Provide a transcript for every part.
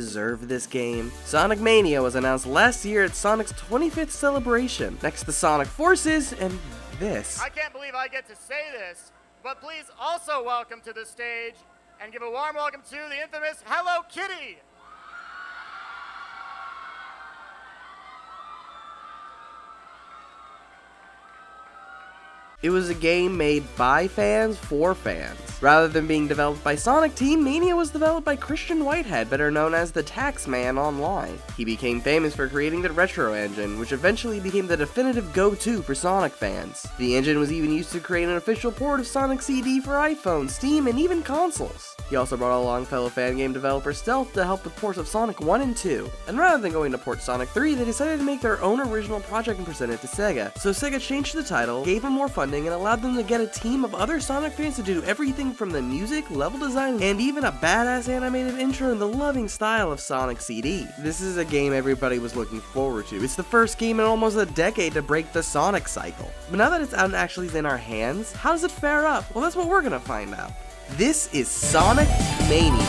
deserve this game? Sonic Mania was announced last year at Sonic's 25th celebration, next to Sonic Forces and this. I can't believe I get to say this, but please also welcome to the stage and give a warm welcome to the infamous Hello Kitty! It was a game made by fans for fans. Rather than being developed by Sonic Team, Mania was developed by Christian Whitehead, better known as the Taxman online. He became famous for creating the Retro engine, which eventually became the definitive go-to for Sonic fans. The engine was even used to create an official port of Sonic CD for iPhone, Steam, and even consoles. He also brought along fellow fan game developer Stealth to help with ports of Sonic 1 and 2. And rather than going to port Sonic 3, they decided to make their own original project and present it to Sega. So Sega changed the title, gave them more funding, and allowed them to get a team of other Sonic fans to do everything from the music, level design, and even a badass animated intro in the loving style of Sonic CD. This is a game everybody was looking forward to. It's the first game in almost a decade to break the Sonic cycle. But now that it's out and actually is in our hands, how does it fare up? Well, that's what we're gonna find out. This is Sonic Mania.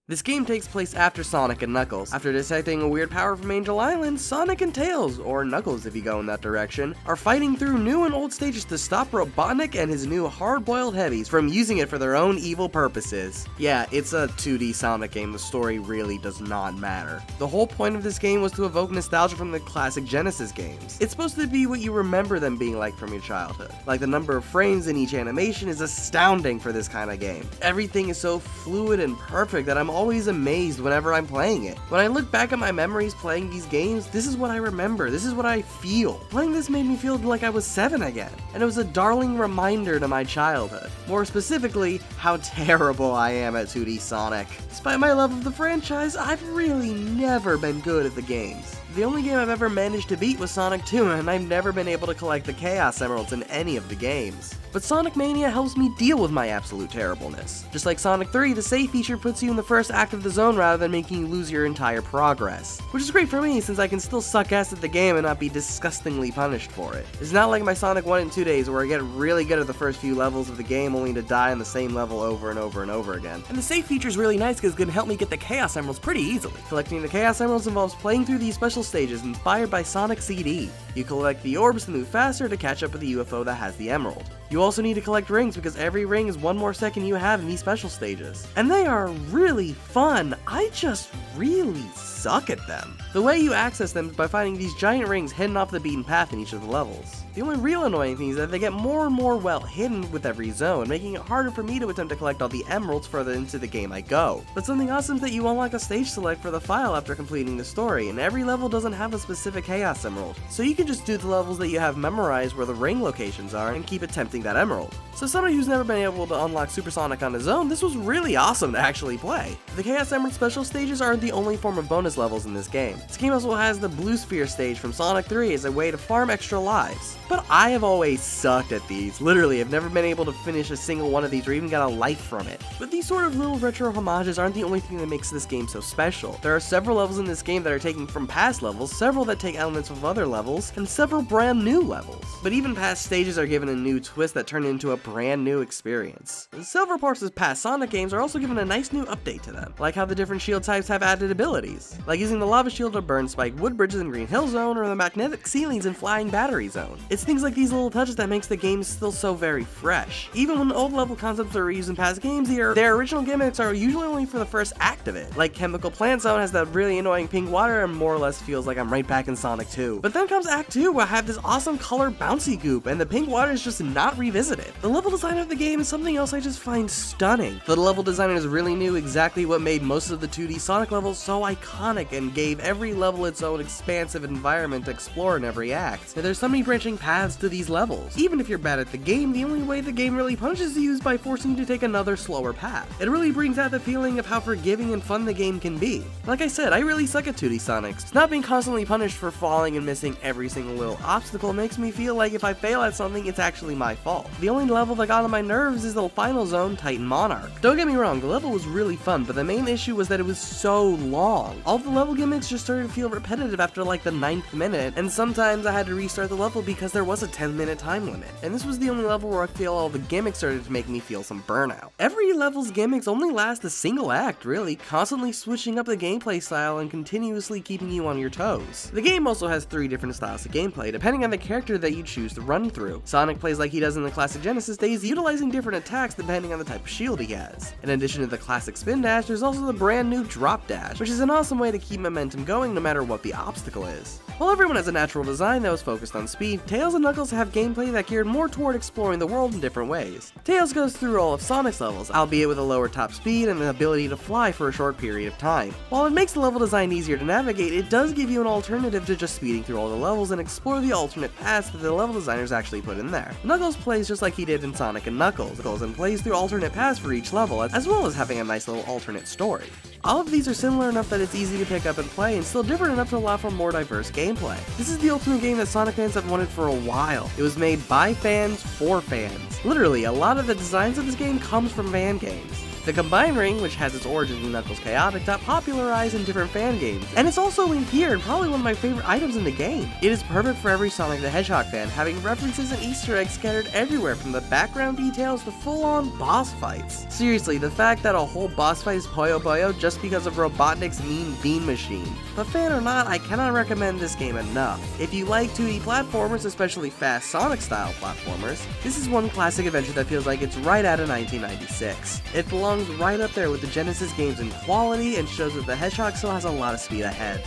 This game takes place after Sonic and Knuckles. After detecting a weird power from Angel Island, Sonic and Tails, or Knuckles if you go in that direction, are fighting through new and old stages to stop Robotnik and his new hard-boiled heavies from using it for their own evil purposes. Yeah, it's a 2D Sonic game, the story really does not matter. The whole point of this game was to evoke nostalgia from the classic Genesis games. It's supposed to be what you remember them being like from your childhood. Like, the number of frames in each animation is astounding for this kind of game. Everything is so fluid and perfect that I'm always amazed whenever I'm playing it. When I look back at my memories playing these games, this is what I remember, this is what I feel. Playing this made me feel like I was 7 again, and it was a darling reminder to my childhood. More specifically, how terrible I am at 2D Sonic. Despite my love of the franchise, I've really never been good at the games. The only game I've ever managed to beat was Sonic 2, and I've never been able to collect the Chaos Emeralds in any of the games. But Sonic Mania helps me deal with my absolute terribleness. Just like Sonic 3, the save feature puts you in the first act of the zone rather than making you lose your entire progress. Which is great for me since I can still suck ass at the game and not be disgustingly punished for it. It's not like my Sonic 1 and 2 days where I get really good at the first few levels of the game only to die on the same level over and over and over again. And the save feature is really nice because it's going to help me get the Chaos Emeralds pretty easily. Collecting the Chaos Emeralds involves playing through these special stages inspired by Sonic CD. You collect the orbs to move faster to catch up with the UFO that has the emerald. You also need to collect rings because every ring is one more second you have in these special stages. And they are really fun, I just really suck at them. The way you access them is by finding these giant rings hidden off the beaten path in each of the levels. The only real annoying thing is that they get more and more well hidden with every zone, making it harder for me to attempt to collect all the emeralds further into the game I go. But something awesome is that you unlock a stage select for the file after completing the story, and every level doesn't have a specific Chaos Emerald, so you can just do the levels that you have memorized where the ring locations are and keep attempting that emerald. So somebody who's never been able to unlock Super Sonic on his own, this was really awesome to actually play. The Chaos Emerald special stages aren't the only form of bonus levels in this game. This game also has the Blue Sphere stage from Sonic 3 as a way to farm extra lives. But I have always sucked at these. Literally, I've never been able to finish a single one of these or even got a life from it. But these sort of little retro homages aren't the only thing that makes this game so special. There are several levels in this game that are taken from past levels, several that take elements of other levels, and several brand new levels. But even past stages are given a new twist that turn into a brand new experience. Several parts of past Sonic games are also given a nice new update to them, like how the different shield types have added abilities, like using the lava shield to burn spiked wood bridges in Green Hill Zone or the magnetic ceilings in Flying Battery Zone. It's things like these little touches that makes the game still so very fresh. Even when old level concepts are reused in past games, their original gimmicks are usually only for the first act of it. Like Chemical Plant Zone has that really annoying pink water and more or less feels like I'm right back in Sonic 2. But then comes Act 2 where I have this awesome color bouncy goop and the pink water is just not revisited. The level design of the game is something else I just find stunning. The level designers really knew exactly what made most of the 2D Sonic levels so iconic and gave every level its own expansive environment to explore in every act. And there's so many branching paths to these levels. Even if you're bad at the game, the only way the game really punishes you is by forcing you to take another slower path. It really brings out the feeling of how forgiving and fun the game can be. Like I said, I really suck at 2D Sonics. Not being constantly punished for falling and missing every single little obstacle makes me feel like if I fail at something, it's actually my fault. The only level that got on my nerves is the final zone, Titan Monarch. Don't get me wrong, the level was really fun, but the main issue was that it was so long. All the level gimmicks just started to feel repetitive after like the 9th minute, and sometimes I had to restart the level because there was a 10-minute time limit, and this was the only level where I feel all the gimmicks started to make me feel some burnout. Every level's gimmicks only last a single act, really, constantly switching up the gameplay style and continuously keeping you on your toes. The game also has 3 different styles of gameplay, depending on the character that you choose to run through. Sonic plays like he does in the classic Genesis days, utilizing different attacks depending on the type of shield he has. In addition to the classic spin dash, there's also the brand new drop dash, which is an awesome way to keep momentum going no matter what the obstacle is. While everyone has a natural design that was focused on speed, Tails and Knuckles have gameplay that geared more toward exploring the world in different ways. Tails goes through all of Sonic's levels, albeit with a lower top speed and the ability to fly for a short period of time. While it makes the level design easier to navigate, it does give you an alternative to just speeding through all the levels and explore the alternate paths that the level designers actually put in there. Knuckles plays just like he did in Sonic and Knuckles, and plays through alternate paths for each level, as well as having a nice little alternate story. All of these are similar enough that it's easy to pick up and play, and still different enough to allow for more diverse gameplay. This is the ultimate game that Sonic fans have wanted for a while. It was made by fans for fans. Literally, a lot of the designs of this game comes from fan games. The Combine Ring, which has its origins in Knuckles Chaotic, got popularized in different fan games, and it's also in here and probably one of my favorite items in the game. It is perfect for every Sonic the Hedgehog fan, having references and Easter eggs scattered everywhere from the background details to full-on boss fights. Seriously, the fact that a whole boss fight is Puyo Puyo just because of Robotnik's mean bean machine. But fan or not, I cannot recommend this game enough. If you like 2D platformers, especially fast Sonic-style platformers, this is one classic adventure that feels like it's right out of 1996. It belongs right up there with the Genesis games in quality and shows that the Hedgehog still has a lot of speed ahead.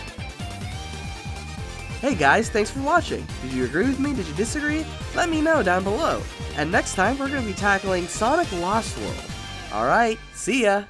Hey guys, thanks for watching. Did you agree with me? Did you disagree? Let me know down below. And next time we're going to be tackling Sonic Lost World. Alright, see ya!